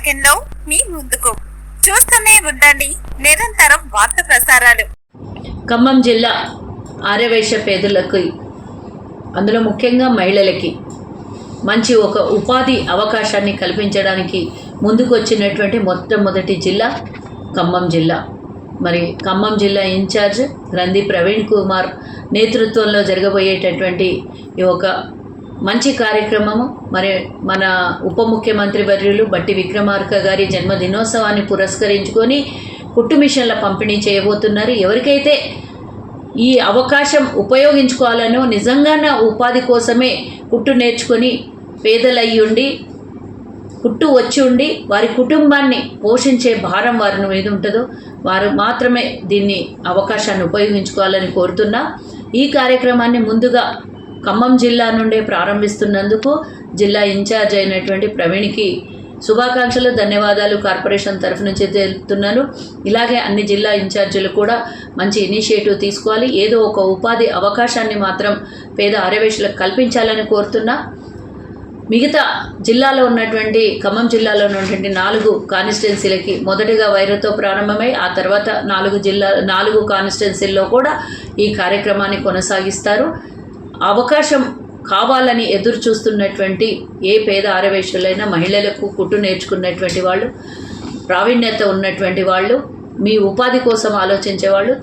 సెకండ్లో మీ ముందుకు. చూస్తూనే ఉండండి నిరంతరం వార్త ప్రసారాలు. ఖమ్మం జిల్లా ఆర్యవైశ్య పేదలకు, అందులో ముఖ్యంగా మహిళలకి మంచి ఒక ఉపాధి అవకాశాన్ని కల్పించడానికి ముందుకు వచ్చినటువంటి మొట్టమొదటి జిల్లా ఖమ్మం జిల్లా. మరి ఖమ్మం జిల్లా ఇన్ఛార్జ్ గ్రంథి ప్రవీణ్ కుమార్ నేతృత్వంలో జరగబోయేటటువంటి ఈ ఒక మంచి కార్యక్రమము, మరి మన ఉప ముఖ్యమంత్రి వర్యులు బట్టి విక్రమార్క గారి జన్మదినోత్సవాన్ని పురస్కరించుకొని కుట్టు మిషన్ల పంపిణీ చేయబోతున్నారు. ఎవరికైతే ఈ అవకాశం ఉపయోగించుకోవాలనో, నిజంగా ఉపాధి కోసమే కుట్టు నేర్చుకొని పేదలయ్యుండి కుట్టు వచ్చి ఉండి వారి కుటుంబాన్ని పోషించే భారం వారి మీద ఉంటుందో వారు మాత్రమే దీన్ని అవకాశాన్ని ఉపయోగించుకోవాలని కోరుతున్నా. ఈ కార్యక్రమాన్ని ముందుగా ఖమ్మం జిల్లా నుండే ప్రారంభిస్తున్నందుకు జిల్లా ఇన్ఛార్జ్ అయినటువంటి ప్రవీణ్కి శుభాకాంక్షలు, ధన్యవాదాలు కార్పొరేషన్ తరఫు నుంచి తెలుపుతున్నాను. ఇలాగే అన్ని జిల్లా ఇన్ఛార్జీలు కూడా మంచి ఇనిషియేటివ్ తీసుకోవాలి. ఏదో ఒక ఉపాధి అవకాశాన్ని మాత్రం పేద ఆర్యవైశ్యులకు కల్పించాలని కోరుతున్నా. మిగతా జిల్లాలో ఉన్నటువంటి ఖమ్మం జిల్లాలో ఉన్నటువంటి 4 కాన్స్టిట్యున్సీలకి మొదటగా వైరతో ప్రారంభమై ఆ తర్వాత 4 కాన్స్టిట్యున్సీల్లో కూడా ఈ కార్యక్రమాన్ని కొనసాగిస్తారు. అవకాశం కావాలని ఎదురు చూస్తున్నటువంటి ఏ పేద ఆర్యవైశ్యులైనా, మహిళలకు కుట్టు నేర్చుకున్నటువంటి వాళ్ళు, ప్రావీణ్యత ఉన్నటువంటి వాళ్ళు, మీ ఉపాధి కోసం ఆలోచించే వాళ్ళు